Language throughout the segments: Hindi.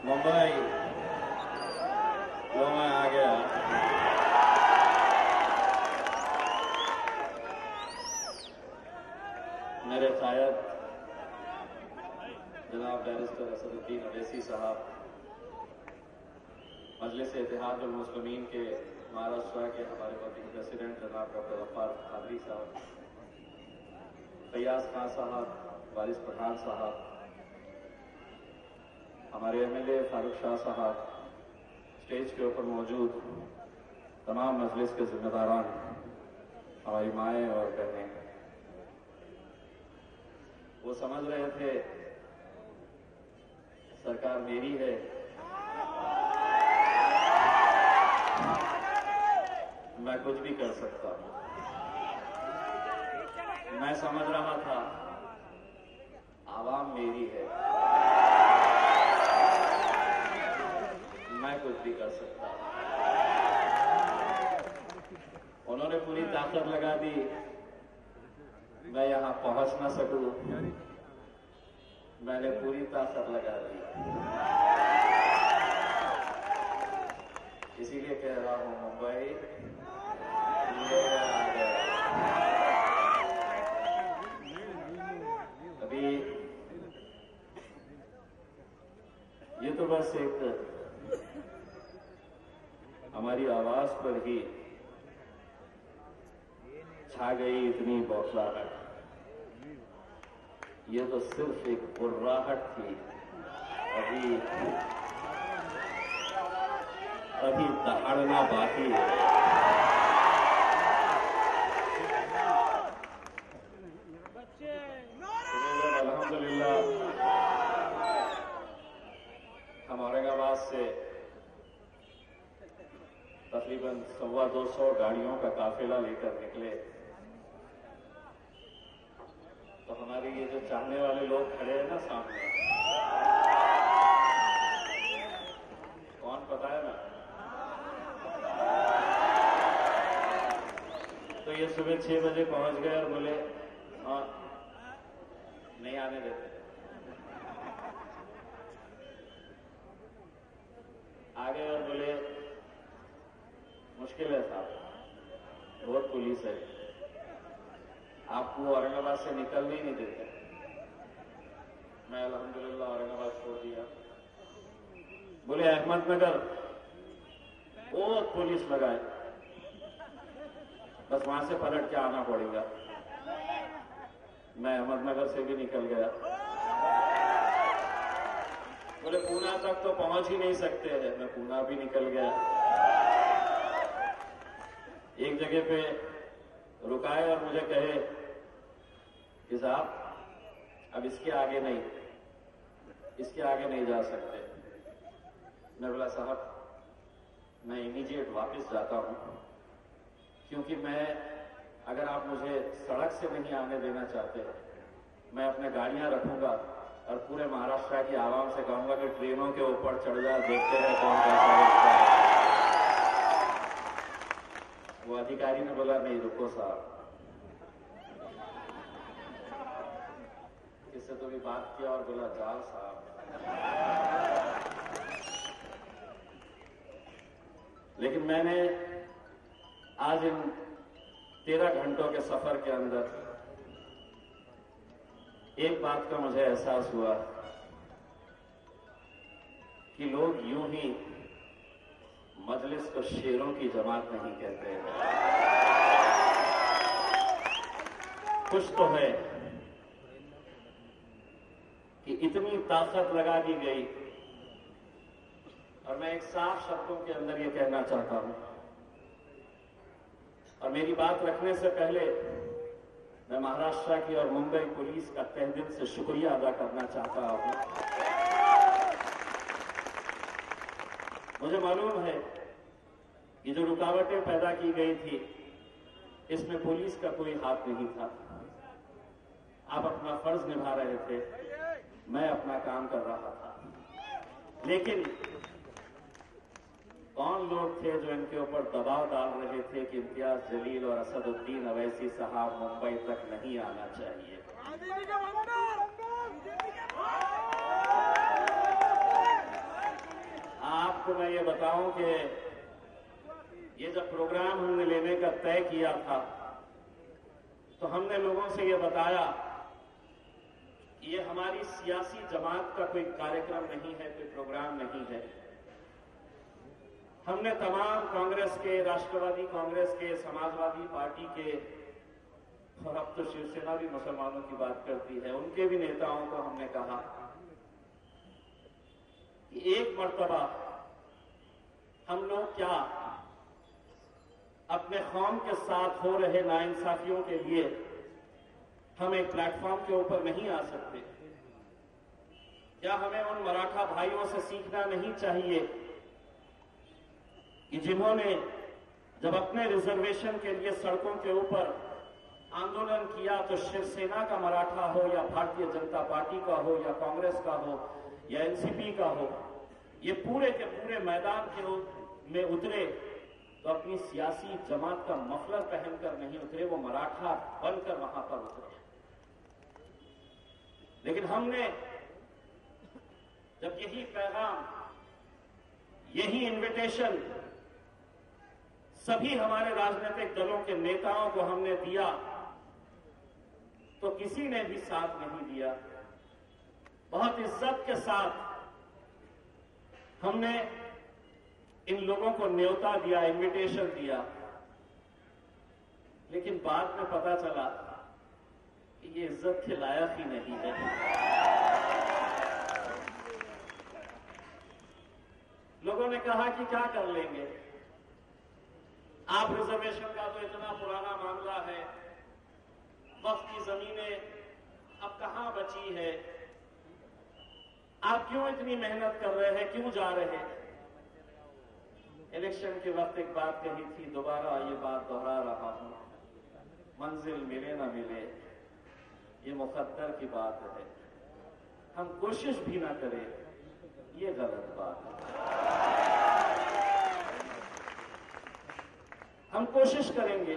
मुंबई जो मैं आ गया, मेरे शायद जनाब बैरिस्टर असदुद्दीन अवैसी साहब, मजलिस इत्तेहादुल मुस्लिमीन के महाराष्ट्र के हमारे वर्किंग प्रेसिडेंट जनाब डॉक्टर अब्बास कादरी साहब, फैयाज खान साहब, वारिस पठान साहब, हमारे एमएलए फारूक शाह साहब, स्टेज के ऊपर मौजूद तमाम मजलिस के जिम्मेदारान, हमारी माएँ और बहनें, वो समझ रहे थे सरकार मेरी है, मैं कुछ भी कर सकता हूं। मैं समझ रहा था आवाम मेरी है, मैं कुछ भी कर सकता हूं। उन्होंने पूरी ताकत लगा दी, मैं यहां पहुंच ना सकूं, मैंने पूरी ताकत लगा दी। इसीलिए कह रहा हूं मुंबई ये आ गया। अभी ये तो बस एक हमारी आवाज पर ही छा गई इतनी बौखलाहट। ये तो सिर्फ एक बुर्राहट थी, अभी दहाड़ना बाकी है। अल्हम्दुलिल्लाह हम औरंगाबाद से तकरीबन 125 गाड़ियों का काफिला लेकर निकले, तो हमारे ये जो चाहने वाले लोग खड़े हैं ना सामने, कौन पता है ना? तो ये सुबह 6 बजे पहुंच गए और बोले हाँ नहीं आने देते। आ गए और बोले मुश्किल है साहब, बहुत पुलिस है, आपको औरंगाबाद से निकलने ही नहीं देते। मैं अल्हम्दुलिल्लाह औरंगाबाद छोड़ दिया। बोले अहमदनगर बहुत पुलिस लगाए, बस वहां से पलट के आना पड़ेगा। मैं अहमदनगर से भी निकल गया। बोले पूना तक तो पहुंच ही नहीं सकते हैं, मैं पूना भी निकल गया। एक जगह पे रुकाए और मुझे कहे कि साहब अब इसके आगे नहीं जा सकते। मैं बोला साहब मैं इमीडिएट वापस जाता हूं, क्योंकि मैं अगर आप मुझे सड़क से नहीं आने देना चाहते, मैं अपने गाड़ियां रखूंगा और पूरे महाराष्ट्र की आवाम से कहूंगा कि ट्रेनों के ऊपर चढ़ जा, देखते हैं कौन कैसा रुकता है। वो अधिकारी ने बोला नहीं रुको साहब, इससे तो भी बात किया और बोला जाओ साहब। लेकिन मैंने आज इन 13 घंटों के सफर के अंदर एक बात का मुझे एहसास हुआ कि लोग यूं ही मजलिस को शेरों की जमात नहीं कहते। कुछ तो है कि इतनी ताकत लगा दी गई। और मैं एक साफ शब्दों के अंदर ये कहना चाहता हूं, और मेरी बात रखने से पहले मैं महाराष्ट्र की और मुंबई पुलिस का तहे दिल से शुक्रिया अदा करना चाहता हूं। मुझे मालूम है कि जो रुकावटें पैदा की गई थी इसमें पुलिस का कोई हाथ नहीं था। आप अपना फर्ज निभा रहे थे, मैं अपना काम कर रहा था। लेकिन कौन लोग थे जो इनके ऊपर दबाव डाल रहे थे कि इम्तियाज जलील और असदुद्दीन अवैसी साहब मुंबई तक नहीं आना चाहिए? आपको मैं ये बताऊं कि ये जब प्रोग्राम हमने लेने का तय किया था तो हमने लोगों से ये बताया कि ये हमारी सियासी जमात का कोई कार्यक्रम नहीं है, कोई प्रोग्राम नहीं है। हमने तमाम कांग्रेस के, राष्ट्रवादी कांग्रेस के, समाजवादी पार्टी के, और अब तो शिवसेना भी मुसलमानों की बात करती है, उनके भी नेताओं को हमने कहा कि एक मर्तबा हम लोग क्या अपने कौम के साथ हो रहे नाइंसाफियों के लिए हम एक प्लेटफॉर्म के ऊपर नहीं आ सकते? क्या हमें उन मराठा भाइयों से सीखना नहीं चाहिए कि जिन्होंने जब अपने रिजर्वेशन के लिए सड़कों के ऊपर आंदोलन किया तो शिवसेना का मराठा हो या भारतीय जनता पार्टी का हो या कांग्रेस का हो या एनसीपी का हो, ये पूरे के पूरे मैदान में उतरे तो अपनी सियासी जमात का मफलर पहनकर नहीं उतरे, वो मराठा बनकर वहां पर उतरे। लेकिन हमने जब यही पैगाम, यही इन्विटेशन सभी हमारे राजनीतिक दलों के नेताओं को हमने दिया तो किसी ने भी साथ नहीं दिया। बहुत इज्जत के साथ हमने इन लोगों को न्योता दिया, इन्विटेशन दिया, लेकिन बाद में पता चला कि ये इज्जत के लायक ही नहीं है। लोगों ने कहा कि क्या कर लेंगे, आप रिजर्वेशन का तो इतना पुराना मामला है, वक्त की जमीनें अब कहां बची है, आप क्यों इतनी मेहनत कर रहे हैं, क्यों जा रहे हैं? इलेक्शन के वक्त एक बात कही थी, दोबारा ये बात दोहरा रहा हूं, मंजिल मिले ना मिले ये मुकद्दर की बात है, हम कोशिश भी ना करें ये गलत बात है। हम कोशिश करेंगे,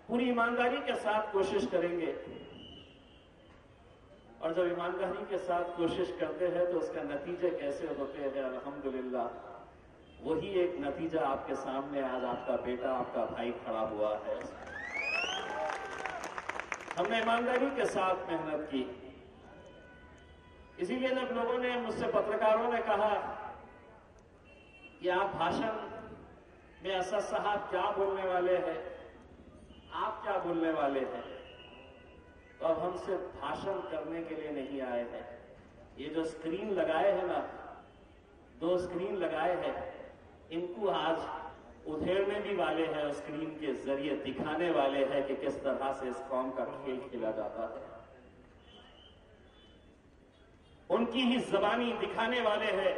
पूरी ईमानदारी के साथ कोशिश करेंगे, और जब ईमानदारी के साथ कोशिश करते हैं तो उसका नतीजे कैसे होते हैं, अल्हम्दुलिल्लाह वही एक नतीजा आपके सामने आज आपका बेटा, आपका भाई खड़ा हुआ है। हमने ईमानदारी के साथ मेहनत की, इसीलिए जब लोगों ने मुझसे, पत्रकारों ने कहा कि आप भाषण में असद साहब क्या बोलने वाले हैं, आप क्या बोलने वाले हैं, तो अब हम सिर्फ भाषण करने के लिए नहीं आए हैं। ये जो स्क्रीन लगाए हैं ना, 2 स्क्रीन लगाए हैं, इनको आज उधेड़ने भी वाले हैं और स्क्रीन के जरिए दिखाने वाले हैं कि किस तरह से इस कौम का खेल खेला जाता है। उनकी ही जबानी दिखाने वाले हैं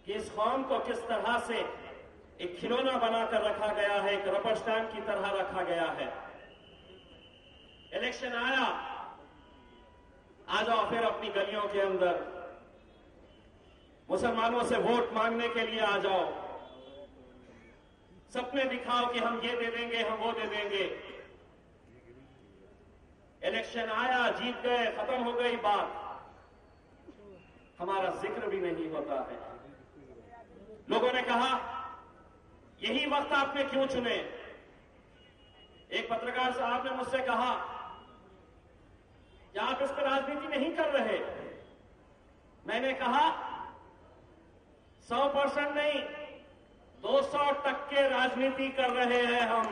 कि इस कौम को किस तरह से एक खिलौना बनाकर रखा गया है, एक रबर स्टैंप की तरह रखा गया है। इलेक्शन आया, आ जाओ फिर अपनी गलियों के अंदर मुसलमानों से वोट मांगने के लिए आ जाओ, सपने दिखाओ कि हम ये दे देंगे, हम वो दे देंगे। इलेक्शन आया, जीत गए, खत्म हो गई बात, हमारा जिक्र भी नहीं होता है। लोगों ने कहा यही वक्त आपने क्यों चुने? एक पत्रकार साहब ने मुझसे कहा कि आप इस पर राजनीति नहीं कर रहे। मैंने कहा 100% नहीं, 200% राजनीति कर रहे हैं हम।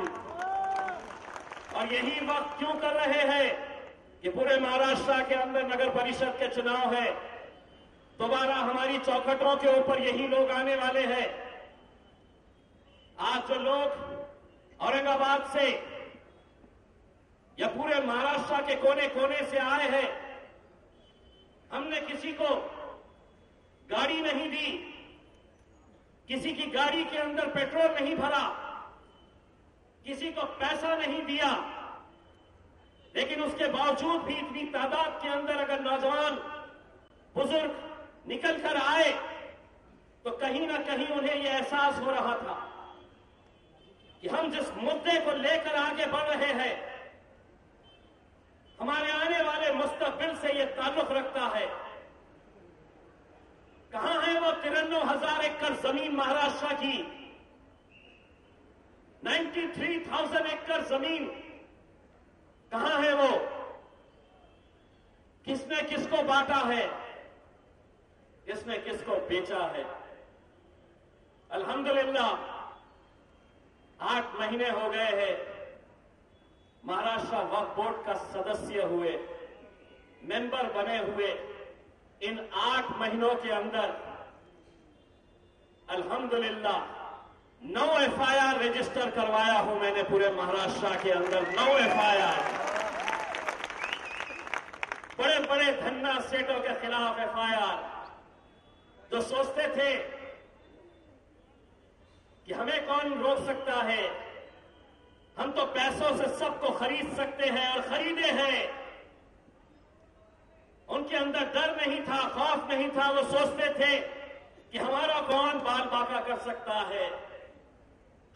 और यही वक्त क्यों कर रहे हैं कि पूरे महाराष्ट्र के अंदर नगर परिषद के चुनाव है, दोबारा हमारी चौखटों के ऊपर यही लोग आने वाले हैं। आज जो लोग औरंगाबाद से या पूरे महाराष्ट्र के कोने कोने से आए हैं, हमने किसी को गाड़ी नहीं दी, किसी की गाड़ी के अंदर पेट्रोल नहीं भरा, किसी को पैसा नहीं दिया, लेकिन उसके बावजूद भी इतनी तादाद के अंदर अगर नौजवान बुजुर्ग निकल कर आए तो कहीं ना कहीं उन्हें यह एहसास हो रहा था कि हम जिस मुद्दे को लेकर आगे बढ़ रहे हैं, हमारे आने वाले मुस्तकबिल से यह ताल्लुक रखता है। कहां है वो 93,000 एकड़ जमीन महाराष्ट्र की? 93,000 एकड़ जमीन कहां है वो? किसने किसको बांटा है? किसने किसको बेचा है? अल्हम्दुलिल्लाह 8 महीने हो गए हैं महाराष्ट्र वक्फ बोर्ड का सदस्य हुए, मेंबर बने हुए। इन 8 महीनों के अंदर अल्हम्दुलिल्लाह 9 एफआईआर रजिस्टर करवाया हूं मैंने पूरे महाराष्ट्र के अंदर। 9 एफआईआर, बड़े बड़े धन्ना सेठों के खिलाफ एफआईआर। जो सोचते थे कि हमें कौन रोक सकता है, हम तो पैसों से सबको खरीद सकते हैं और खरीदे हैं। उनके अंदर डर नहीं था, खौफ नहीं था। वो सोचते थे कि हमारा कौन बाल बांका कर सकता है,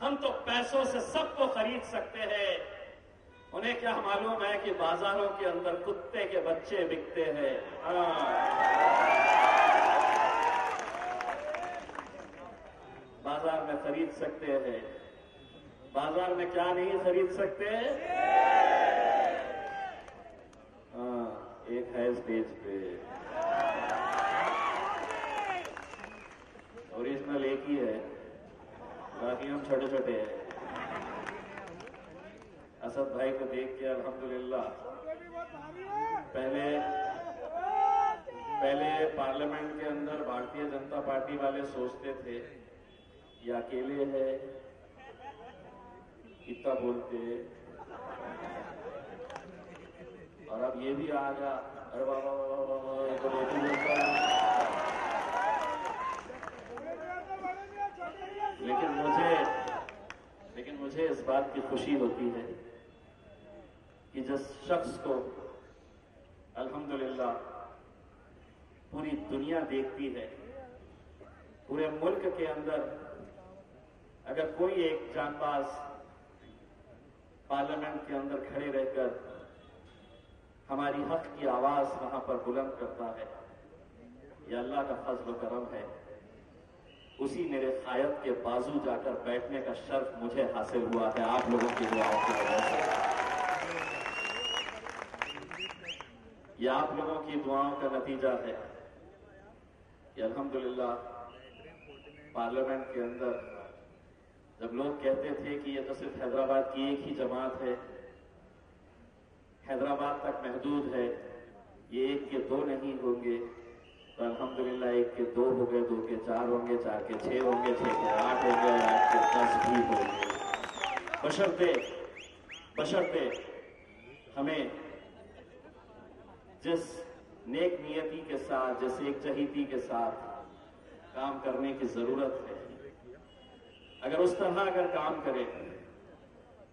हम तो पैसों से सबको खरीद सकते हैं। उन्हें क्या मालूम है कि बाजारों के अंदर कुत्ते के बच्चे बिकते हैं। बाजार में खरीद सकते हैं, बाजार में क्या नहीं खरीद सकते? एक है स्टेज पे, ओरिजिनल एक ही है, बाकी हम छोटे छोटे हैं। असद भाई को देख के अल्हम्दुलिल्लाह पहले पार्लियामेंट के अंदर भारतीय जनता पार्टी वाले सोचते थे ये अकेले है, इतना बोलते, और अब ये भी आ गया, अरे बाबा ये तो रोटी बोलता है। लेकिन मुझे इस बात की खुशी होती है कि जिस शख्स को अल्हम्दुलिल्लाह पूरी दुनिया देखती है, पूरे मुल्क के अंदर अगर कोई एक जांबाज पार्लियामेंट के अंदर खड़े रहकर हमारी हक की आवाज वहां पर बुलंद करता है, यह अल्लाह का फजल व करम है। उसी मेरे कायद के बाजू जाकर बैठने का शर्फ मुझे हासिल हुआ है आप लोगों की दुआओं की वजह से। यह आप लोगों की दुआओं का नतीजा है कि अल्हम्दुलिल्लाह पार्लियामेंट के अंदर जब लोग कहते थे कि ये तो सिर्फ हैदराबाद की एक ही जमात है, हैदराबाद तक महदूद है, ये 1 के 2 नहीं होंगे, तो अल्हम्दुलिल्लाह 1 के 2 हो गए, 2 के 4 होंगे, 4 के 6 होंगे, 6 के 8 होंगे और 8 के 10 भी होंगे। बशर्ते हमें जिस नेक नियति के साथ, जिस एकजहीती के साथ काम करने की जरूरत है, अगर उस तरह अगर काम करें,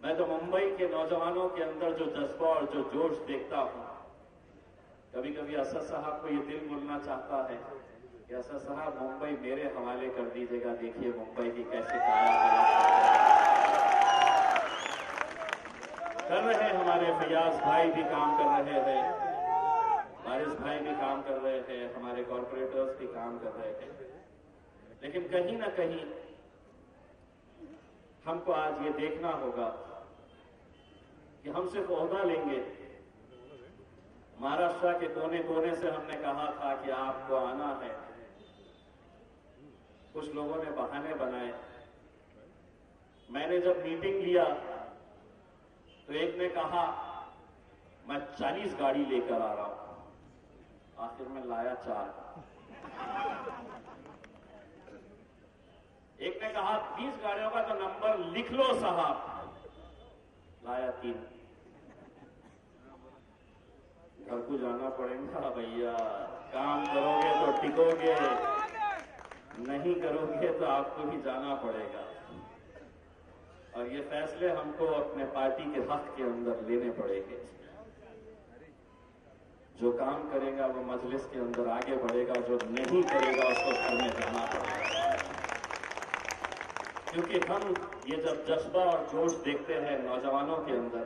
मैं तो मुंबई के नौजवानों के अंदर जो जज्बा और जो जोश देखता हूं, कभी कभी असद साहब को ये दिल बोलना चाहता है कि असद साहब मुंबई मेरे हवाले कर दीजिएगा, देखिए मुंबई की कैसे कर रहे हैं। हमारे फयाज भाई भी काम कर रहे हैं, वारिस भाई भी काम कर रहे हैं, हमारे कॉर्पोरेटर्स भी काम कर रहे हैं, लेकिन कहीं ना कहीं हमको आज ये देखना होगा कि हम सिर्फ ओहदा लेंगे। महाराष्ट्र के कोने कोने से हमने कहा था कि आपको आना है, कुछ लोगों ने बहाने बनाए। मैंने जब मीटिंग लिया तो एक ने कहा मैं 40 गाड़ी लेकर आ रहा हूं, आखिर में लाया 4। एक ने कहा 20 गाड़ियों का तो नंबर लिख लो साहब, लाया 3। घर को जाना पड़ेगा भैया, काम करोगे तो टिकोगे, नहीं करोगे तो आपको भी जाना पड़ेगा। और ये फैसले हमको अपने पार्टी के हक के अंदर लेने पड़ेंगे। जो काम करेगा वो मजलिस के अंदर आगे बढ़ेगा, जो नहीं करेगा उसको घर में जाना पड़ेगा। क्योंकि हम ये जब जज्बा और जोश देखते हैं नौजवानों के अंदर,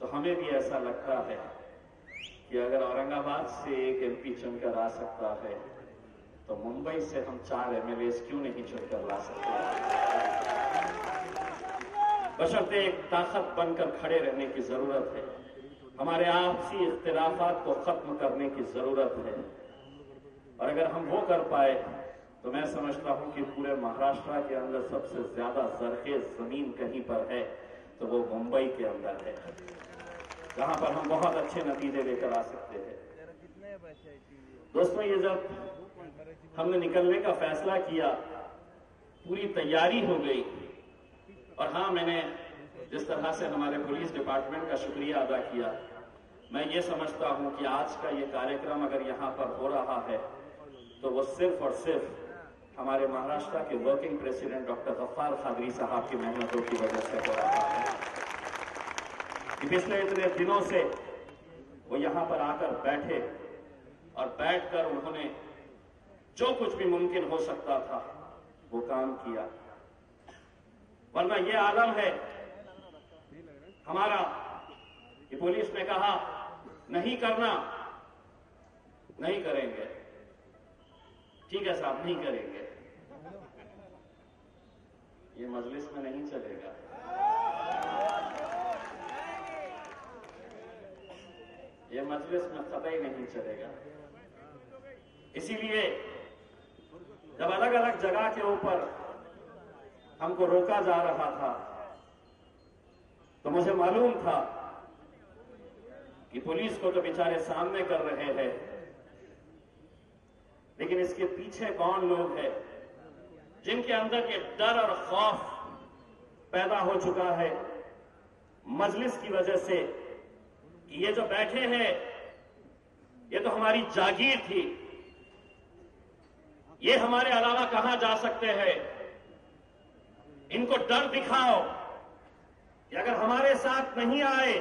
तो हमें भी ऐसा लगता है कि अगर औरंगाबाद से एक MP चुनकर आ सकता है तो मुंबई से हम 4 एमएलए क्यों नहीं चुनकर ला सकते? बशर्ते एक ताकत बनकर खड़े रहने की जरूरत है। हमारे आपसी इख्तिलाफात को खत्म करने की जरूरत है, और अगर हम वो कर पाए तो मैं समझता हूं कि पूरे महाराष्ट्र के अंदर सबसे ज्यादा जरखेज जमीन कहीं पर है तो वो मुंबई के अंदर है, जहां पर हम बहुत अच्छे नतीजे लेकर आ सकते हैं। दोस्तों, ये जब हमने निकलने का फैसला किया, पूरी तैयारी हो गई, और हां, मैंने जिस तरह से हमारे पुलिस डिपार्टमेंट का शुक्रिया अदा किया, मैं ये समझता हूं कि आज का ये कार्यक्रम अगर यहां पर हो रहा है तो वो सिर्फ और सिर्फ हमारे महाराष्ट्र के working president doctor Gaffar Qadri sahab की मेहनतों की वजह से हो रहा है। पिछले इतने दिनों से वो यहां पर आकर बैठे, और बैठकर उन्होंने जो कुछ भी मुमकिन हो सकता था वो काम किया। वरना ये आलम है हमारा कि पुलिस ने कहा नहीं करना, नहीं करेंगे, ठीक है साहब, नहीं करेंगे, ये मजलिस में नहीं चलेगा। ये मजलिस में कतई नहीं चलेगा। इसीलिए जब अलग अलग जगह के ऊपर हमको रोका जा रहा था तो मुझे मालूम था कि पुलिस को तो बेचारे सामने कर रहे हैं, लेकिन इसके पीछे कौन लोग हैं जिनके अंदर ये डर और खौफ पैदा हो चुका है मजलिस की वजह से कि ये जो बैठे हैं ये तो हमारी जागीर थी, ये हमारे अलावा कहां जा सकते हैं, इनको डर दिखाओ कि अगर हमारे साथ नहीं आए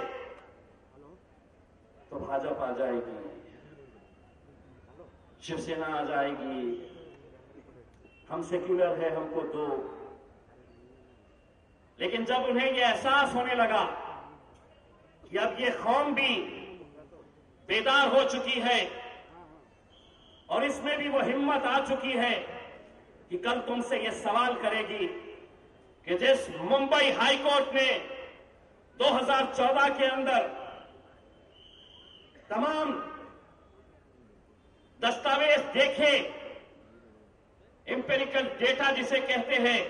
तो भाजपा आ जाएगी, शिवसेना आ जाएगी, हम सेक्युलर है, हमको दो। लेकिन जब उन्हें यह एहसास होने लगा कि अब ये कौम भी बेदार हो चुकी है और इसमें भी वो हिम्मत आ चुकी है कि कल तुमसे ये सवाल करेगी कि जिस मुंबई हाईकोर्ट ने 2014 के अंदर तमाम दस्तावेज देखे, एम्पिरिकल डेटा जिसे कहते हैं,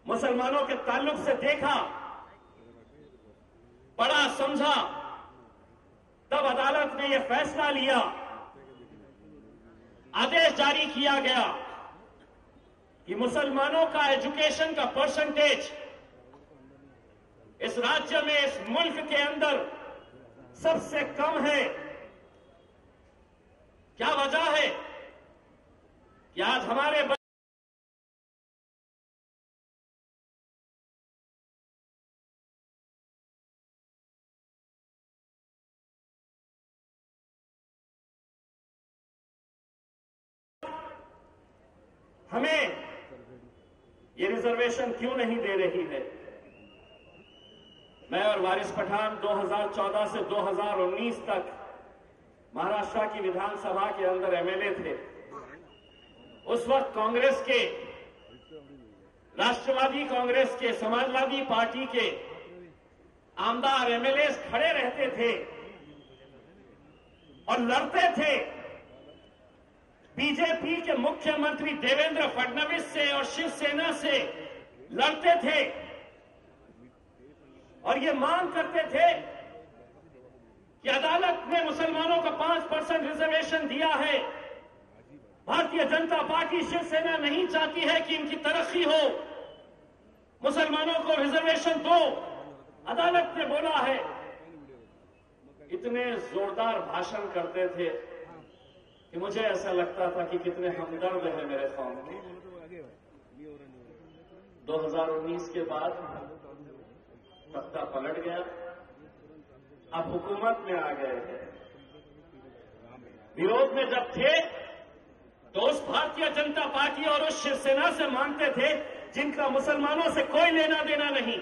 मुसलमानों के ताल्लुक से देखा, पढ़ा, समझा, तब अदालत ने यह फैसला लिया, आदेश जारी किया गया कि मुसलमानों का एजुकेशन का परसेंटेज इस राज्य में, इस मुल्क के अंदर सबसे कम है। क्या वजह है कि आज हमारे हमें ये रिजर्वेशन क्यों नहीं दे रही है? मैं और वारिस पठान 2014 से 2019 तक महाराष्ट्र की विधानसभा के अंदर एमएलए थे। उस वक्त कांग्रेस के, राष्ट्रवादी कांग्रेस के, समाजवादी पार्टी के आमदार एमएलए खड़े रहते थे और लड़ते थे बीजेपी के मुख्यमंत्री देवेंद्र फडणवीस से और शिवसेना से लड़ते थे और ये मांग करते थे कि अदालत ने मुसलमानों को 5% रिजर्वेशन दिया है, भारतीय जनता पार्टी शिवसेना नहीं चाहती है कि इनकी तरक्की हो, मुसलमानों को रिजर्वेशन दो, अदालत ने बोला है। इतने जोरदार भाषण करते थे कि मुझे ऐसा लगता था कि कितने हमदर्द है मेरे कौम में। 2019 के बाद तख्ता पलट गया, अब हुकूमत में आ गए हैं। विरोध में जब थे तो उस भारतीय जनता पार्टी और उस शिवसेना से मांगते थे जिनका मुसलमानों से कोई लेना देना नहीं,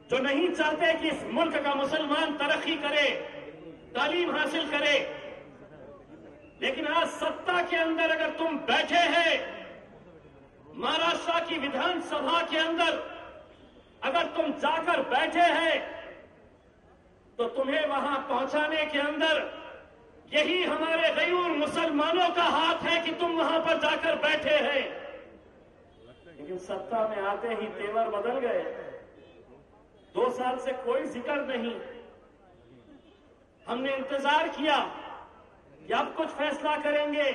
जो नहीं चाहते कि इस मुल्क का मुसलमान तरक्की करे, तालीम हासिल करे। लेकिन आज सत्ता के अंदर अगर तुम बैठे हैं, महाराष्ट्र की विधानसभा के अंदर अगर तुम जाकर बैठे हैं, तो तुम्हें वहां पहुंचाने के अंदर यही हमारे गैर मुसलमानों का हाथ है कि तुम वहां पर जाकर बैठे हैं। लेकिन सत्ता में आते ही तेवर बदल गए। 2 साल से कोई जिक्र नहीं। हमने इंतजार किया कि अब कुछ फैसला करेंगे,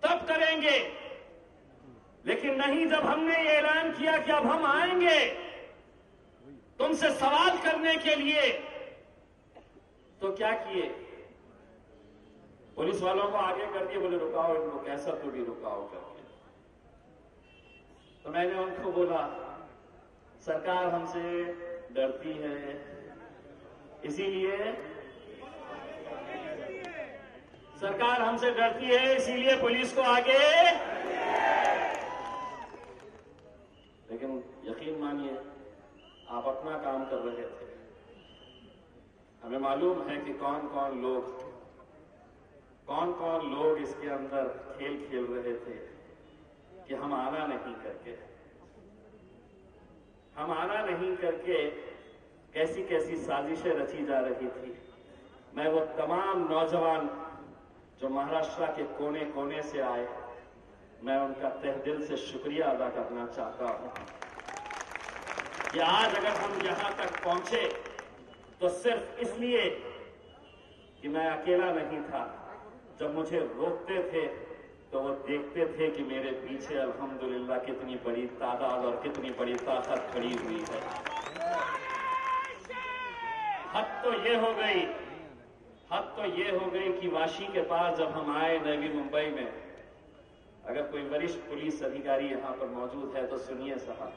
तब करेंगे, लेकिन नहीं। जब हमने ये ऐलान किया कि अब हम आएंगे तुमसे सवाल करने के लिए, तो क्या किए? पुलिस वालों को आगे कर दिए, बोले रुकाओ इनको, कैसा तो भी रुकाओ करके। तो मैंने उनको बोला सरकार हमसे डरती है, इसीलिए सरकार हमसे डरती है, इसीलिए पुलिस को आगे। लेकिन यकीन मानिए आप अपना काम कर रहे थे। हमें मालूम है कि कौन कौन लोग इसके अंदर खेल खेल रहे थे कि हम आना नहीं करके कैसी कैसी साजिशें रची जा रही थी। मैं वो तमाम नौजवान जो महाराष्ट्र के कोने कोने से आए, मैं उनका तहे दिल से शुक्रिया अदा करना चाहता हूं कि आज अगर हम यहां तक पहुंचे तो सिर्फ इसलिए कि मैं अकेला नहीं था। जब मुझे रोकते थे तो वो देखते थे कि मेरे पीछे अल्हम्दुलिल्लाह कितनी बड़ी तादाद और कितनी बड़ी ताकत खड़ी हुई है। हद तो ये हो गई कि वाशी के पास जब हम आए नवी मुंबई में, अगर कोई वरिष्ठ पुलिस अधिकारी यहां पर मौजूद है तो सुनिए साहब,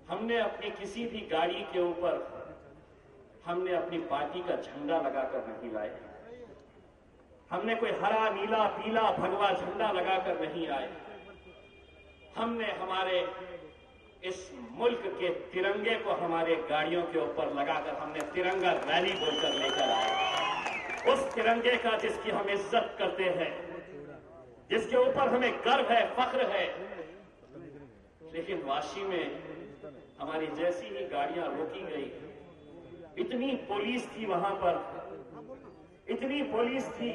हमने अपनी किसी भी गाड़ी के ऊपर हमने अपनी पार्टी का झंडा लगाकर नहीं लाए। हमने कोई हरा नीला पीला भगवा झंडा लगाकर नहीं आए। हमने हमारे इस मुल्क के तिरंगे को हमारे गाड़ियों के ऊपर लगाकर हमने तिरंगा रैली बोलकर लेकर आए। उस तिरंगे का जिसकी हम इज्जत करते हैं, जिसके ऊपर हमें गर्व है, फख्र है। लेकिन वाशी में हमारी जैसी ही गाड़ियां रोकी गई, इतनी पुलिस थी वहां पर, इतनी पुलिस थी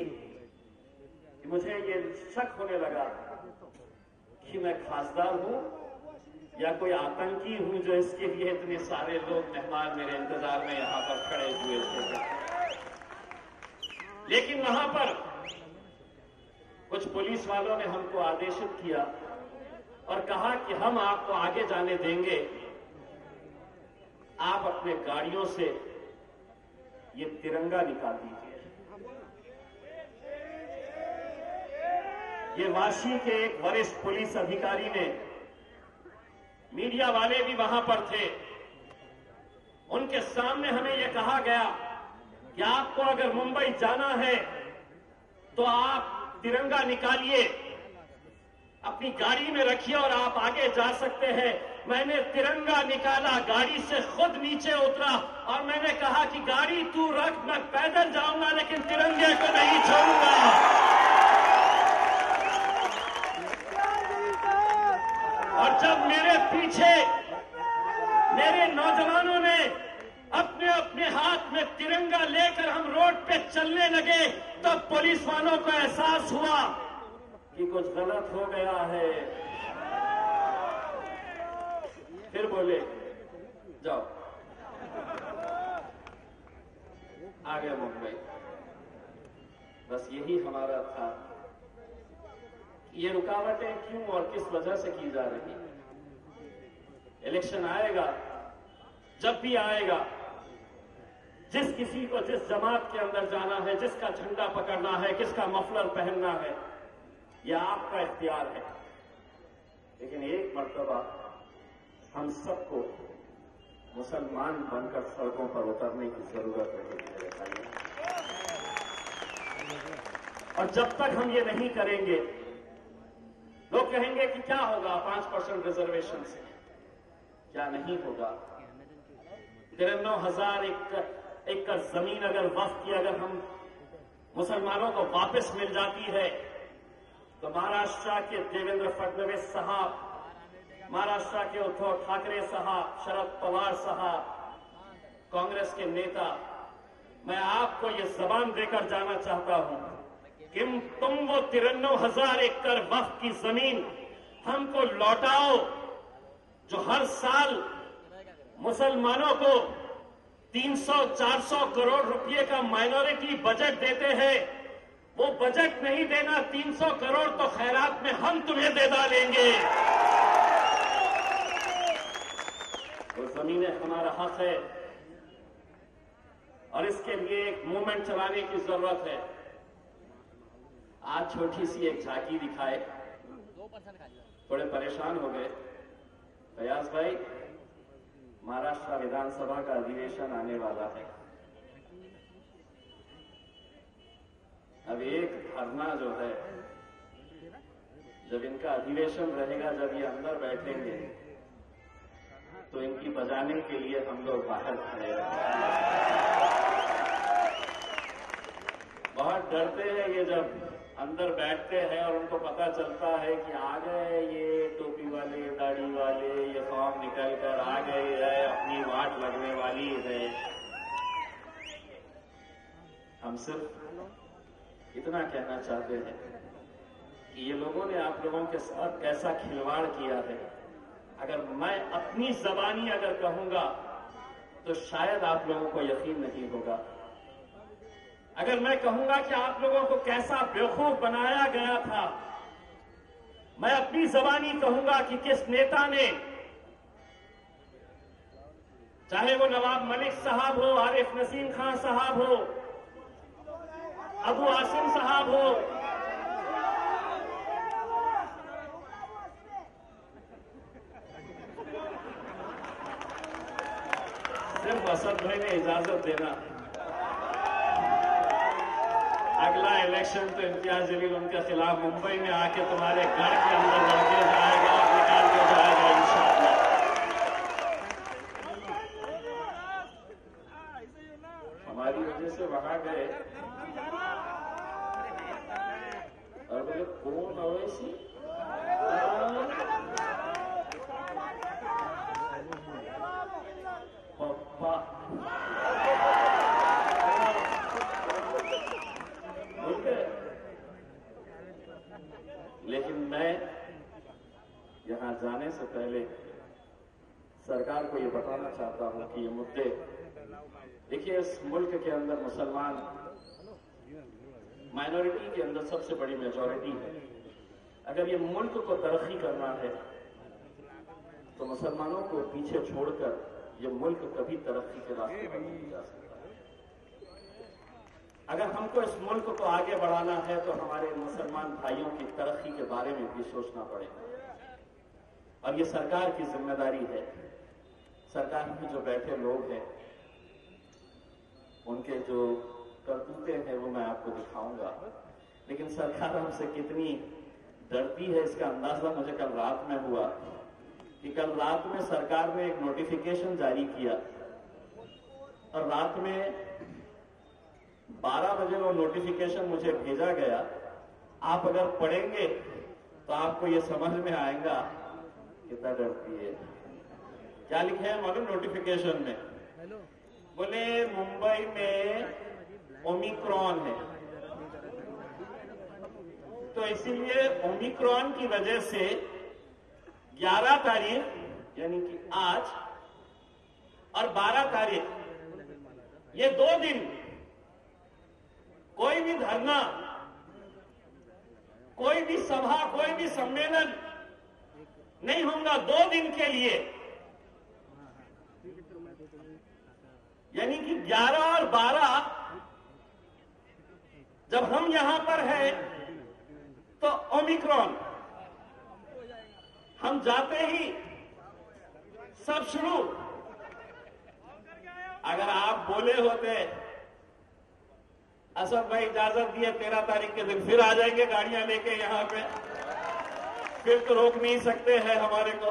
कि मुझे ये शक होने लगा कि मैं खासदार हूं या कोई आतंकी हूं जो इसके लिए इतने सारे लोग मेहमान मेरे इंतजार में यहां पर खड़े हुए थे। लेकिन वहां पर कुछ पुलिस वालों ने हमको आदेशित किया और कहा कि हम आपको आगे जाने देंगे, आप अपने गाड़ियों से ये तिरंगा निकाल दीजिए। ये वाशी के एक वरिष्ठ पुलिस अधिकारी ने, मीडिया वाले भी वहां पर थे, उनके सामने हमें यह कहा गया कि आपको अगर मुंबई जाना है तो आप तिरंगा निकालिए, अपनी गाड़ी में रखिए और आप आगे जा सकते हैं। मैंने तिरंगा निकाला, गाड़ी से खुद नीचे उतरा और मैंने कहा कि गाड़ी तू रख, मैं पैदल जाऊंगा लेकिन तिरंगे को नहीं छोड़ूंगा। और जब मेरे पीछे मेरे नौजवानों ने अपने अपने हाथ में तिरंगा लेकर हम रोड पे चलने लगे, तब पुलिस वालों को एहसास हुआ कि कुछ गलत हो गया है। फिर बोले जाओ, आ गया मुंबई। बस यही हमारा था। ये रुकावटें क्यों और किस वजह से की जा रही? इलेक्शन आएगा, जब भी आएगा, जिस किसी को जिस जमात के अंदर जाना है, जिसका झंडा पकड़ना है, किसका मफलर पहनना है, यह आपका इख्तियार है। लेकिन एक मर्तबा हम सबको मुसलमान बनकर सड़कों पर उतरने की जरूरत है। और जब तक हम ये नहीं करेंगे, लोग कहेंगे कि क्या होगा 5% रिजर्वेशन से, क्या नहीं होगा। 93,000 एकड़ जमीन अगर वक्फ की अगर हम मुसलमानों को वापस मिल जाती है तो महाराष्ट्र के देवेंद्र फडणवीस साहब, महाराष्ट्र के उद्धव ठाकरे साहब, शरद पवार साहब, कांग्रेस के नेता, मैं आपको ये जबान देकर जाना चाहता हूं कि तुम वो 93,000 एकड़ वक्फ की जमीन हमको लौटाओ जो हर साल मुसलमानों को 300-400 करोड़ रुपए का माइनॉरिटी बजट देते हैं। वो बजट नहीं देना, 300 करोड़ तो खैरात में हम तुम्हें दे डालेंगे। वो जमीनें हमारा हक है और इसके लिए एक मूवमेंट चलाने की जरूरत है। आज छोटी सी एक झांकी दिखाए, थोड़े परेशान हो गए। फयाज भाई, महाराष्ट्र विधानसभा का अधिवेशन आने वाला है। अब एक धरना जो है, जब इनका अधिवेशन रहेगा, जब ये अंदर बैठेंगे तो इनकी बजाने के लिए हम लोग बाहर खड़े हैं। बहुत डरते हैं ये जब अंदर बैठते हैं और उनको पता चलता है कि आ गए ये टोपी वाले, दाढ़ी वाले, ये फॉर्म निकल कर आ गए है, अपनी वाट लगने वाली है। हम सिर्फ इतना कहना चाहते हैं कि ये लोगों ने आप लोगों के साथ कैसा खिलवाड़ किया है। अगर मैं अपनी जबानी अगर कहूंगा तो शायद आप लोगों को यकीन नहीं होगा। अगर मैं कहूंगा कि आप लोगों को कैसा बेवकूफ बनाया गया था, मैं अपनी जबानी कहूंगा कि किस नेता ने, चाहे वो नवाब मलिक साहब हो, आरिफ नसीम खान साहब हो, अबू आसिम साहब हो, सिर्फ असद भाई ने इजाजत देना, अगला इलेक्शन तो इम्तियाज जलील उनके खिलाफ मुंबई में आके तुम्हारे घर के अंदर लड़के जाएगा और निकाल के जाएगा इंशाअल्लाह। हमारी वजह से वहां गए और बोले कौन अवैसी, पप्पा लेकिन मैं यहां जाने से पहले सरकार को यह बताना चाहता हूं कि ये मुद्दे, देखिए इस मुल्क के अंदर मुसलमान माइनॉरिटी के अंदर सबसे बड़ी मेजॉरिटी है। अगर ये मुल्क को तरक्की करना है तो मुसलमानों को पीछे छोड़कर ये मुल्क कभी तरक्की के रास्ते पर नहीं जा सकता। अगर हमको इस मुल्क को आगे बढ़ाना है तो हमारे मुसलमान भाइयों की तरक्की के बारे में भी सोचना पड़ेगा और ये सरकार की जिम्मेदारी है। सरकार में जो बैठे लोग हैं उनके जो करतूते हैं वो मैं आपको दिखाऊंगा, लेकिन सरकार हमसे कितनी डरती है इसका अंदाजा मुझे कल रात में हुआ कि कल रात में सरकार ने एक नोटिफिकेशन जारी किया और रात में 12 बजे वो नोटिफिकेशन मुझे भेजा गया। आप अगर पढ़ेंगे तो आपको ये समझ में आएगा कितना डरती है। क्या लिखे हैं मालूम नोटिफिकेशन में? बोले मुंबई में ओमिक्रॉन है, तो इसीलिए ओमिक्रॉन की वजह से 11 तारीख यानी कि आज और 12 तारीख ये 2 दिन कोई भी धरना, कोई भी सभा, कोई भी सम्मेलन नहीं होगा 2 दिन के लिए। यानी कि 11 और 12 जब हम यहां पर हैं तो ओमिक्रॉन, हम जाते ही सब शुरू। अगर आप बोले होते असद भाई इजाजत दिए 13 तारीख के दिन फिर आ जाएंगे गाड़ियां लेके यहां पे, फिर तो रोक नहीं सकते हैं हमारे को।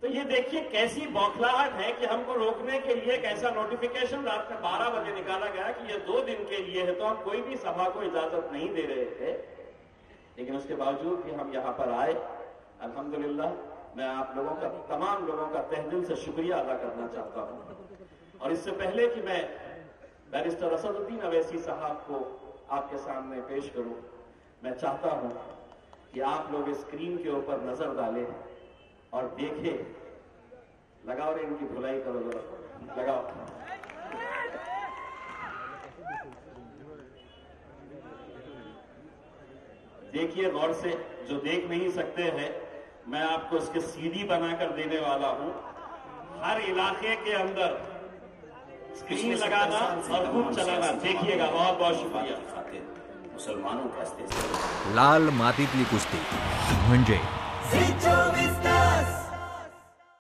तो ये देखिए कैसी बौखलाहट है कि हमको रोकने के लिए एक ऐसा नोटिफिकेशन रात में 12 बजे निकाला गया कि ये 2 दिन के लिए है, तो हम कोई भी सभा को इजाजत नहीं दे रहे थे। लेकिन उसके बावजूद भी हम यहां पर आए। अल्हम्दुलिल्लाह, मैं आप लोगों का, तमाम लोगों का तहे दिल से शुक्रिया अदा करना चाहता हूं। और इससे पहले कि मैं बैरिस्टर असदुद्दीन अवैसी साहब को आपके सामने पेश करूं, मैं चाहता हूं कि आप लोग स्क्रीन के ऊपर नजर डालें और देखें। लगाओ रे, इनकी धुलाई करो जरा, लगाओ। देखिए गौर से, जो देख नहीं सकते हैं, मैं आपको इसके सीडी बनाकर देने वाला हूं। हर इलाके के अंदर स्क्रीन लगाना और खूब चलाना। देखिएगा, बहुत बहुत शुक्रिया। मुसलमानों का अस्तित्व लाल मातीतली कुस्ती म्हणजे झी 24 तास।